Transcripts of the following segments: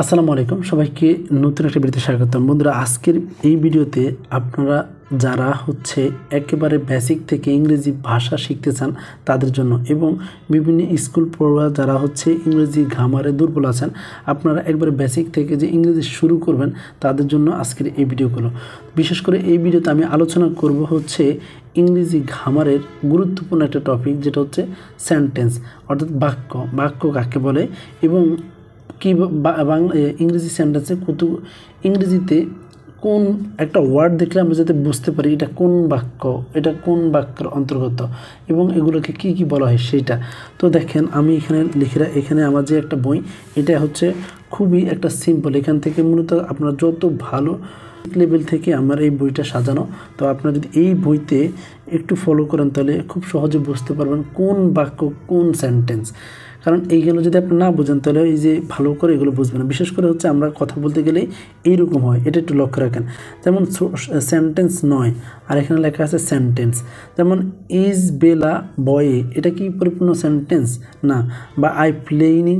আসসালামু আলাইকুম সবাইকে নতুন একটা ভিডিওতে স্বাগতম। বন্ধুরা, আজকের এই ভিডিওতে আপনারা যারা একেবারে বেসিক থেকে ইংরেজি ভাষা শিখতে চান তাদের জন্য, এবং বিভিন্ন স্কুল পড়ুয়া যারা ইংরেজি গ্রামারে দুর্বল আছেন, আপনারা একবারে বেসিক থেকে যে ইংরেজি শুরু করবেন তাদের জন্য আজকের এই ভিডিওগুলো। বিশেষ করে এই ভিডিওতে আমি আলোচনা করব ইংরেজি গ্রামারের গুরুত্বপূর্ণ একটা টপিক, যেটা সেন্টেন্স, অর্থাৎ বাক্য কাকে বলে, এবং কি বাংলা ইংরেজি সেন্টেন্সে কত ইংরেজিতে কোন একটা ওয়ার্ড দেখলে আমরা যাতে বুঝতে পারি এটা কোন বাক্য, এটা কোন বাক্যের অন্তর্গত, এবং এগুলোকে কি কি বলা হয় সেটা। তো দেখেন, আমি এখানে আমার যে একটা বই, এটা খুবই একটা সিম্পল। এখান থেকে মূলত আপনারা যত ভালো লেভেল থেকে আমার এই বইটা সাজানো, তো আপনারা যদি এই বইতে একটু ফলো করেন তাহলে খুব সহজে বুঝতে পারবেন কোন বাক্য কোন সেন্টেন্স। কারণ এইগুলো যদি আপনি না বুঝেন তাহলে এই যে ভালো করে এগুলো বুঝবেন না। বিশেষ করে আমরা কথা বলতে গেলে এইরকম হয়, এটা একটু লক্ষ্য রাখেন। যেমন সেন্টেন্স নয়, আর এখানে লেখা আছে সেন্টেন্স। যেমন ইজ বেলা বয়ে, এটা কি পরিপূর্ণ সেন্টেন্স না। বা আই প্লেইনিং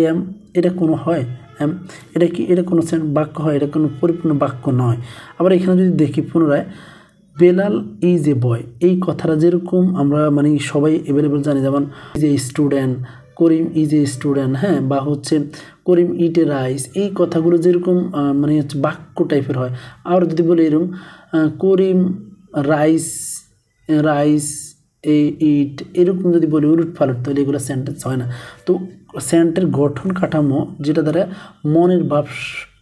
এম, এটা কোনো হয় এটা কি, এটা কোনো বাক্য হয়? এটা কোনো পরিপূর্ণ বাক্য নয়। আবার এখানে যদি দেখি পুনরায়, বেলাল ইজ এ বয়, এই কথাটা যেরকম আমরা সবাই অ্যাভেলেবেল জানি, যেমন is a student, Karim is a student, হ্যাঁ, বা করিম ইট এ রাইস, এই কথাগুলো যেরকম বাক্য টাইপের হয়। আর যদি বলি এরকম করিম রাইস এ ইট, এরকম যদি বলি উলট পালট, তাহলে এগুলো সেন্টেন্স হয় না। তো সেন্টের গঠন কাঠামো, যেটা দ্বারা মনের ভাব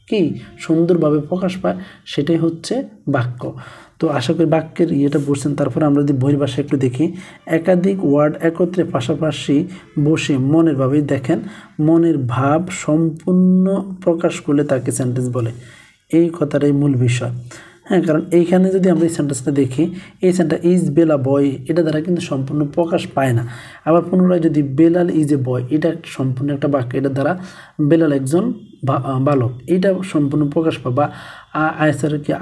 কি সুন্দরভাবে প্রকাশ পায়, সেটাই বাক্য। তো আশা করি বাক্যের ইয়েটা বুঝছেন। তারপরে আমরা যদি বইয়ের ভাষা একটু দেখি, একাধিক ওয়ার্ড একত্রে পাশাপাশি বসে মনের ভাবে, দেখেন, মনের ভাব সম্পূর্ণ প্রকাশ করলে তাকে সেন্টেন্স বলে। এই কথাটাই মূল বিষয়, হ্যাঁ। কারণ এইখানে যদি আমরা এই সেন্টেন্সটা দেখি, এই সেন্টেন্স ইজ বেলা বয়, এটা দ্বারা কিন্তু সম্পূর্ণ প্রকাশ পায় না। আবার পুনরায় যদি বেলাল ইজ এ বয়, এটা সম্পূর্ণ একটা বাক্য, এটা দ্বারা বেলাল একজন বালক, এইটা সম্পূর্ণ প্রকাশ পায়। বা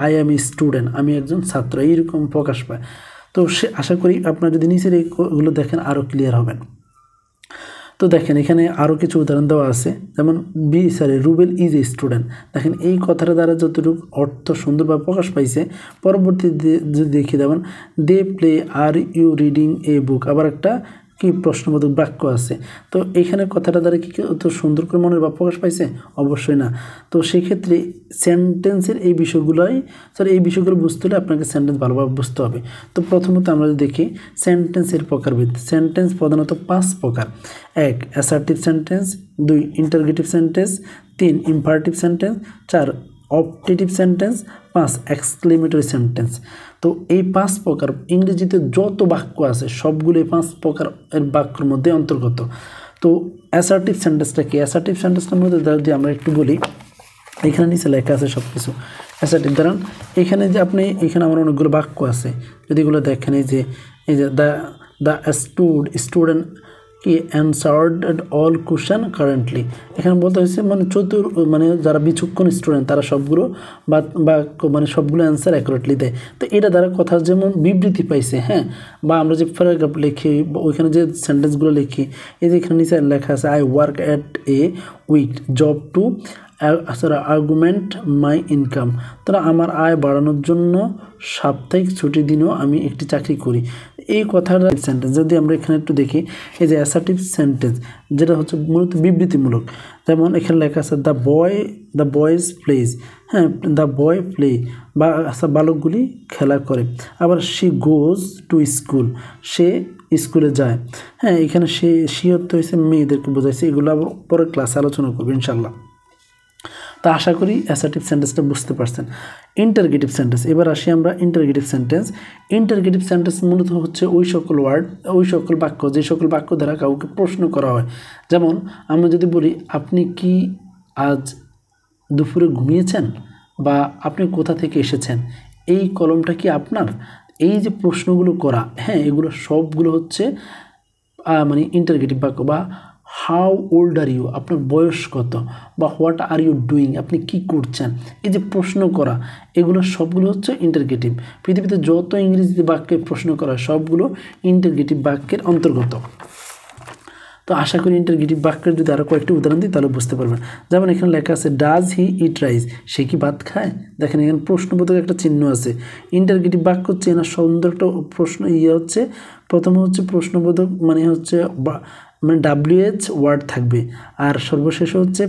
আই এম এ স্টুডেন্ট, আমি একজন ছাত্র, এইরকম প্রকাশ পায়। তো আশা করি আপনারা যদি নিচের এইগুলো দেখেন আরও ক্লিয়ার হবেন। তো দেখেন, এখানে আরও কিছু উদাহরণ দেওয়া আছে। যেমন রুবেল ইজ এ স্টুডেন্ট, দেখেন এই কথাটা দ্বারা যতটুকু অর্থ সুন্দরভাবে প্রকাশ পাইছে। পরবর্তীতে যদি দেখি, যেমন they play are you reading a book, আবার একটা কি প্রশ্নবোধক বাক্য আছে। তো এখানে কথাটা দ্বারা কি অত সুন্দর করে মনের ভাব প্রকাশ পাইছে? অবশ্যই না। তো সেক্ষেত্রে সেন্টেন্সের এই বিষয়গুলো বুঝতে হলে আপনাকে সেন্টেন্স ভালোভাবে বুঝতে হবে। তো প্রথমত আমরা যদি দেখি সেন্টেন্সের প্রকারভেদ। সেন্টেন্স প্রধানত 5 প্রকার। 1 assertive sentence, 2 interrogative sentence, 3 imperative sentence, 4 objective sentence, 5 exclamatory sentence. তো এই 5 প্রকার ইংরেজিতে যত বাক্য আছে সবগুলো এই 5 প্রকার এর বাক্যের মধ্যে অন্তর্গত। তো অ্যাসার্টিভ সেন্টেন্সটা কি? অ্যাসার্টিভ সেন্টেন্সটার মধ্যে যদি আমরা একটু বলি, এখানে নিচে লেখা আছে সব কিছু অ্যাসার্টিভ। ধরেন এখানে যে এখানে আমার অনেকগুলো বাক্য আছে, যদি এগুলো দেখেন, এই যে দ্য স্টুডেন্ট কি অ্যান্সার্ড অল কোশ্চেন কারেন্টলি, এখানে বলতে হয়েছে যারা বিচক্ষণ স্টুডেন্ট তারা সবগুলো বাক্য সবগুলো অ্যান্সার অ্যাকুরেটলি দেয়। তো এটা দ্বারা কথা যেমন বিবৃতি পাইছে, হ্যাঁ। বা আমরা যে প্যারাগ্রাফ লিখি, ওইখানে যে সেন্টেন্সগুলো লিখি, এই যে এখানে নিচে লেখা আছে I work at a week job to argument my income, তারা আমার আয় বাড়ানোর জন্য সাপ্তাহিক ছুটির দিনও আমি একটি চাকরি করি। এই কথাটা সেন্টেন্স। যদি আমরা এখানে একটু দেখি, এই যে অ্যাসার্টিভ সেন্টেন্স, যেটা মূলত বিবৃতিমূলক। যেমন এখানে লেখা আছে দ্য বয়েজ প্লেজ, হ্যাঁ, দ্য বয় প্লে, বা বালকগুলি খেলা করে। আবার শি গোজ টু স্কুল, সে স্কুলে যায়, হ্যাঁ। এখানে সে অর্থ হয়েছে মেয়েদেরকে বোঝাইছে। এগুলো আবার পরে ক্লাসে আলোচনা করবো ইনশাল্লাহ। তো আশা করি অ্যাসার্টিভ সেন্টেন্সটা বুঝতে পারছেন। ইন্টারগেটিভ সেন্টেন্স, এবার আসি আমরা ইন্টারগেটিভ সেন্টেন্স। ইন্টারগেটিভ সেন্টেন্স মূলত ওই সকল বাক্য, যে সকল বাক্য দ্বারা কাউকে প্রশ্ন করা হয়। যেমন আমরা যদি বলি, আপনি কি আজ দুপুরে ঘুমিয়েছেন, বা আপনি কোথা থেকে এসেছেন, এই কলমটা কি আপনার? এই যে প্রশ্নগুলো করা, হ্যাঁ, এগুলো সবগুলো ইন্টারগেটিভ বাক্য। বা হাউ ওল্ড আর ইউ, আপনার বয়স কত? বা হোয়াট আর ইউ ডুইং, আপনি কি করছেন? এই যে প্রশ্ন করা, এগুলো সবগুলো ইন্টারগেটিভ। পৃথিবীতে যত ইংরেজিতে বাক্যে প্রশ্ন করা সবগুলো ইন্টারগেটিভ বাক্যের অন্তর্গত। তো আশা করি ইন্টারগেটিভ বাক্যের যদি আরও কয়েকটি উদাহরণ দিই তাহলে বুঝতে পারবেন। যেমন এখানে লেখা আছে ডাজ হি ইট রাইস, সে কি ভাত খায়? দেখেন এখানে প্রশ্নবোধক একটা চিহ্ন আছে। ইন্টারগেটিভ বাক্য চেনার সুন্দর একটা প্রশ্ন হচ্ছে, প্রথমে হচ্ছে প্রশ্নবোধক মানে হচ্ছে মানে WH ওয়ার্ড থাকবে, আর সর্বশেষে হচ্ছে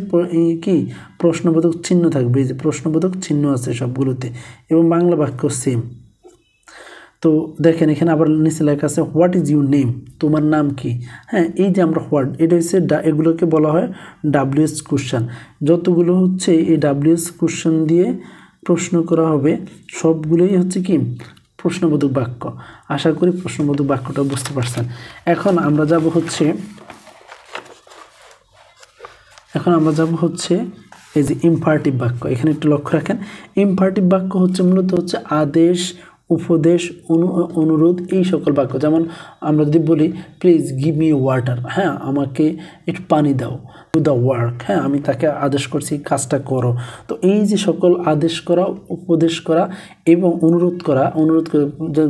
কি প্রশ্নবোধক চিহ্ন থাকবে। এই যে প্রশ্নবোধক চিহ্ন আছে সবগুলোতে, এবং বাংলা বাক্য সেম। তো দেখেন এখানে আবার নিচে লেখা আছে হোয়াট ইজ ইউর নেম, তোমার নাম কি? হ্যাঁ, এই যে আমরা হোয়াট, এটা হচ্ছে এগুলোকে বলা হয় WH কোশ্চেন। যতগুলো হচ্ছে এই WH কোশ্চেন দিয়ে প্রশ্ন করা হবে সবগুলোই হচ্ছে কি প্রশ্নবোধক বাক্য। আশা করি প্রশ্নবোধক বাক্যটা বুঝতে পারছেন। এখন আমরা যাব হচ্ছে এই যে ইম্পারেটিভ বাক্য। এখানে একটু লক্ষ্য রাখেন, ইম্পারেটিভ বাক্য হচ্ছে মূলত হচ্ছে আদেশ, উপদেশ, অনুরোধ, এই সকল বাক্য। যেমন আমরা যদি বলি প্লিজ গিভ মি ওয়াটার, হ্যাঁ আমাকে একটু পানি দাও, ডু দ্য ওয়ার্ক, হ্যাঁ আমি তাকে আদেশ করছি কাজটা করো। তো এই যে সকল আদেশ করা, উপদেশ করা এবং অনুরোধ করে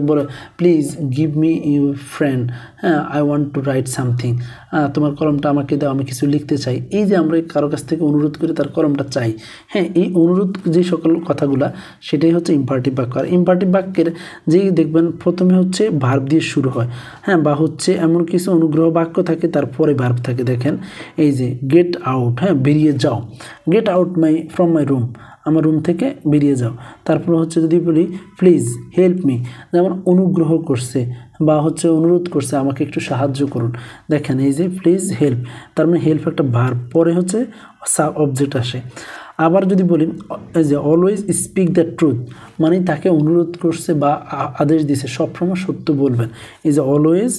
বলে please give me your friend, হ্যাঁ I want to write something, তোমার কলমটা আমাকে দাও, আমি কিছু লিখতে চাই। এই যে আমরা কারো কাছ থেকে অনুরোধ করে তার কলমটা চাই, হ্যাঁ এই অনুরোধ যে সকল কথাগুলা সেটাই হচ্ছে ইম্পারেটিভ বাক্য। আর ইম্পারেটিভ বাক্যের যেই দেখবেন প্রথমে হচ্ছে ভার্ব দিয়ে শুরু হয়, হ্যাঁ বা হচ্ছে এমন কিছু অনুগ্রহ বাক্য থাকে তারপরে ভার্ব থাকে। দেখেন এই যে গেট আউট, হ্যাঁ বেরিয়ে যাও, get out from my room, আমার রুম থেকে বেরিয়ে যাও। তারপর হচ্ছে যদি বলি প্লিজ হেল্প মি, যেমন অনুগ্রহ করছে বা হচ্ছে অনুরোধ করছে আমাকে একটু সাহায্য করুন। দেখেন এই যে প্লিজ হেল্প, তার মানে হেল্প একটা ভার্ব, পরে হচ্ছে অবজেক্ট আসে। আবার যদি বলি এই যে অলওয়েজ স্পিক দ্য ট্রুথ, মানে তাকে অনুরোধ করছে বা আদেশ দিছে সবসময় সত্য বলবেন। এই যে অলওয়েজ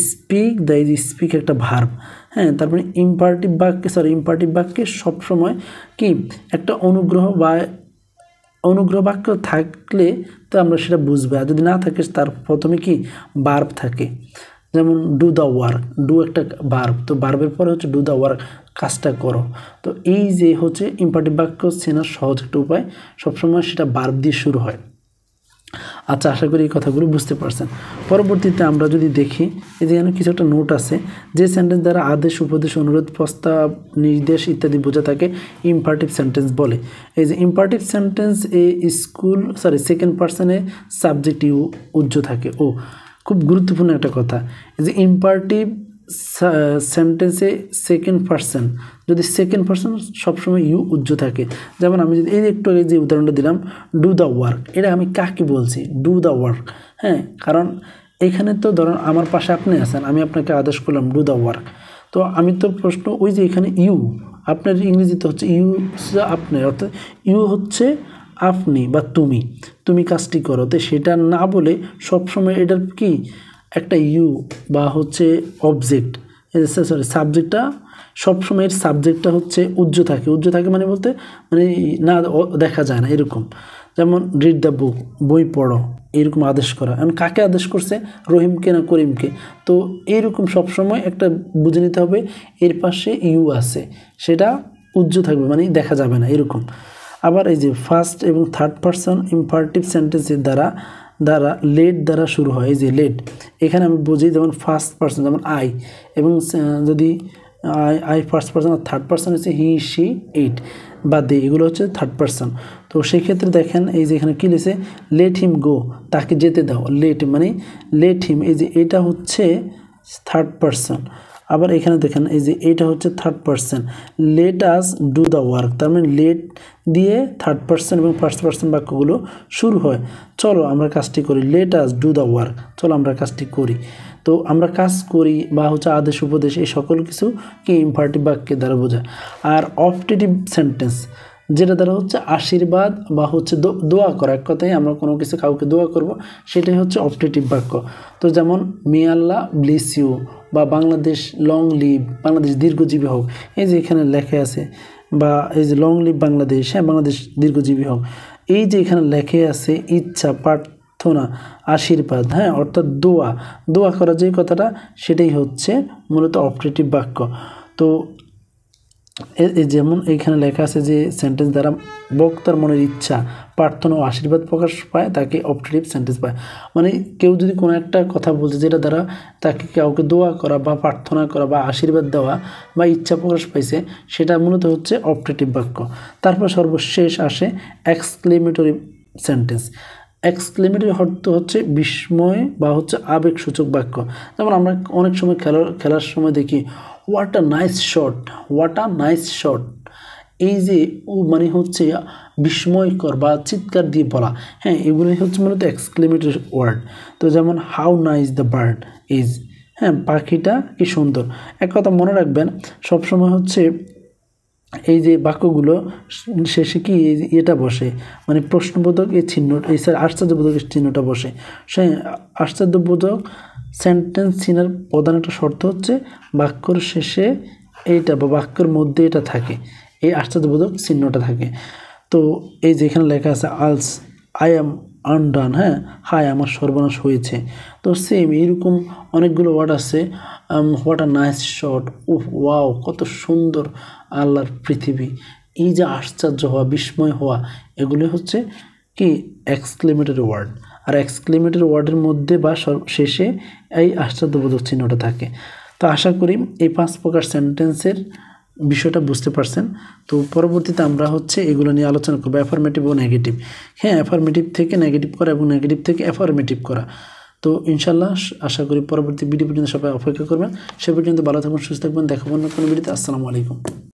স্পিক, দ্য স্পিক একটা ভার্ব, হ্যাঁ তারপরে ইম্পারেটিভ বাক্যে সবসময় কি একটা অনুগ্রহ বাক্য থাকলে তো আমরা সেটা বুঝবো, আর যদি না থাকে তার প্রথমে কি ভার্ব থাকে। যেমন ডু দ্য ওয়ার্ক, ডু একটা ভার্ব, তো ভার্বের পরে হচ্ছে ডু দ্য ওয়ার্ক, কাজটা করো। তো এই যে হচ্ছে ইম্পারেটিভ বাক্য চেনার সহজ একটা উপায়, সবসময় সেটা ভার্ব দিয়ে শুরু হয়। আচ্ছা, আশা করি এই কথাগুলো বুঝতে পারছেন। পরবর্তীতে আমরা যদি দেখি এই যে এখানে কিছু একটা নোট আছে, যে সেন্টেন্স দ্বারা আদেশ, উপদেশ, অনুরোধ, প্রস্তাব, নির্দেশ ইত্যাদি বোঝা থাকে ইম্পারেটিভ সেন্টেন্স বলে। এই যে ইম্পারেটিভ সেন্টেন্স সেকেন্ড পার্সনে সাবজেক্ট ইউ উজ্জ্ব থাকে। খুব গুরুত্বপূর্ণ একটা কথা, এই যে ইম্পারেটিভ সেন্টেন্সে সেকেন্ড পার্সন সবসময় ইউ উজ্জ্ব থাকে। যেমন আমি যদি এই একটু আগে যে উদাহরণটা দিলাম ডু দ্য ওয়ার্ক, এটা আমি কাকে বলছি? ডু দ্য ওয়ার্ক, হ্যাঁ কারণ এখানে তো ধরুন আমার পাশে আপনি আছেন, আমি আপনাকে আদেশ করলাম ডু দ্য ওয়ার্ক, তো আমি তো প্রশ্ন ওই যে এখানে ইউ, আপনার ইংরেজিতে হচ্ছে ইউ আপনি, অর্থাৎ ইউ হচ্ছে আপনি বা তুমি কাজটি করো। তো সেটা না বলে সবসময় এটার কি একটা ইউ বা হচ্ছে অবজেক্ট, সাবজেক্টটা সবসময় এর সাবজেক্টটা হচ্ছে উজ্জ্ব থাকে মানে বলতে মানে না দেখা যায় না এরকম। যেমন রিড দ্য বুক, বই পড়ো, এরকম আদেশ করা। এখন কাকে আদেশ করছে? রহিমকে না করিমকে? তো এইরকম সবসময় একটা বুঝে নিতে হবে এর পাশে ইউ আছে, সেটা উজ্জ্ব থাকবে মানে দেখা যাবে না এরকম। আবার এই যে ফার্স্ট এবং থার্ড পারসন ইম্পারেটিভ সেন্টেন্সের দ্বারা লেট দ্বারা শুরু হয়। এই যে লেট, এখানে আমি বুঝি যেমন ফার্স্ট পারসন যেমন আই, এবং যদি আই ফার্স্ট পারসন আর থার্ড পারসন হচ্ছে হি, শি, ইট বা দে, এগুলো হচ্ছে থার্ড পারসন। তো সেই ক্ষেত্রে দেখেন এই যে এখানে কী লিখেছে লেট হিম গো, তাকে যেতে দাও। লেট হিম, এই যে এটা হচ্ছে থার্ড পারসন। আবার এখানে দেখেন এই যে এটা হচ্ছে third person, let us do the work, তার মানে লেট দিয়ে থার্ড পারসন এবং ফার্স্ট পারসন বাক্যগুলো শুরু হয়। চলো আমরা কাজটি করি, let us do the work, চলো আমরা কাজটি করি। তো আমরা কাজ করি বা হচ্ছে আদেশ, উপদেশ, এই সকল কিছু কি ইম্পারেটিভ বাক্যের দ্বারা বোঝায়। আর অপটেটিভ সেন্টেন্স যেটা দ্বারা হচ্ছে আশীর্বাদ বা হচ্ছে দোয়া করা, এক কথায় আমরা কোনো কিছু কাউকে দোয়া করব, সেটাই হচ্ছে অপটেটিভ বাক্য। তো যেমন মে আল্লাহ ব্লেস ইউ বা বাংলাদেশ লং লিভ, বাংলাদেশ দীর্ঘজীবী হোক, এই যে এখানে লেখা আছে, বা এই যে লং লিভ বাংলাদেশ, হ্যাঁ বাংলাদেশ দীর্ঘজীবী হোক, এই যে এখানে লেখা আছে ইচ্ছা, প্রার্থনা, আশীর্বাদ, হ্যাঁ অর্থাৎ দোয়া করা যে কথাটা, সেটাই হচ্ছে মূলত অপটেটিভ বাক্য। তো এই যেমন এইখানে লেখা আছে যে সেন্টেন্স দ্বারা বক্তার মনের ইচ্ছা, প্রার্থনা ও আশীর্বাদ প্রকাশ পায় তাকে অপটেটিভ সেন্টেন্স পায়। মানে কেউ যদি কোনো একটা কথা বলছে যেটা দ্বারা তাকে কাউকে দোয়া করা বা প্রার্থনা করা বা আশীর্বাদ দেওয়া বা ইচ্ছা প্রকাশ পাইছে, সেটা মূলত হচ্ছে অপটেটিভ বাক্য। তারপর সর্বশেষ আসে এক্সক্লেমেটরি সেন্টেন্স। এক্সক্লেমেটরি অর্থ হচ্ছে বিস্ময় বা হচ্ছে আবেগসূচক বাক্য। যেমন আমরা অনেক সময় খেলার সময় দেখি what a nice shot, what a nice shot. এই যে মানে হচ্ছে বিস্ময়কর বা চিৎকার দিয়ে বলা, হ্যাঁ, এগুলোই হচ্ছে মূলত এক্সক্লেমেটরি ওয়ার্ড। তো যেমন how nice the bird is, হ্যাঁ, পাখিটা কি সুন্দর। এক কথা মনে রাখবেন, সবসময় হচ্ছে এই যে বাক্যগুলো শেষে কি এটা বসে, মানে প্রশ্নবোধক এই চিহ্ন, এই আশ্চর্যবোধকের চিহ্নটা বসে। সে আশ্চর্যবোধক সেন্টেন্স চিহ্নের প্রধান একটা শর্ত হচ্ছে বাক্যর শেষে এইটা বা বাক্যের মধ্যে এটা থাকে, এই আশ্চর্যবোধক চিহ্নটা থাকে। তো এই যে এখানে লেখা আছে আলস আই অ্যাম আনডান, হ্যাঁ, হাই আমার সর্বনাশ হয়েছে। তো সেম এইরকম অনেকগুলো ওয়ার্ড আছে। হোয়াট আ নাইস শট, উফ ওয়াও কত সুন্দর আল্লাহর পৃথিবী। এই যে আশ্চর্য হওয়া, বিস্ময় হওয়া, এগুলো হচ্ছে কি এক্সক্লেমেটরি ওয়ার্ড। আর এক্সক্লেমেটরি ওয়ার্ডের মধ্যে বা শেষে এই আশ্চর্যবোধক চিহ্নটা থাকে। তো আশা করি এই 5 প্রকার সেন্টেন্সের বিষয়টা বুঝতে পারছেন। তো পরবর্তীতে আমরা হচ্ছে এগুলো নিয়ে আলোচনা করবো, অ্যাফার্মেটিভ ও নেগেটিভ। হ্যাঁ, অ্যাফার্মেটিভ থেকে নেগেটিভ করা এবং নেগেটিভ থেকে অ্যাফার্মেটিভ করা। তো ইনশাল্লাহ আশা করি পরবর্তী ভিডিও পর্যন্ত সবাই অপেক্ষা করবেন। সে পর্যন্ত ভালো থাকবেন, সুস্থ থাকবেন। দেখাবো অন্য কোনো ভিডিওতে। আসসালামু আলাইকুম।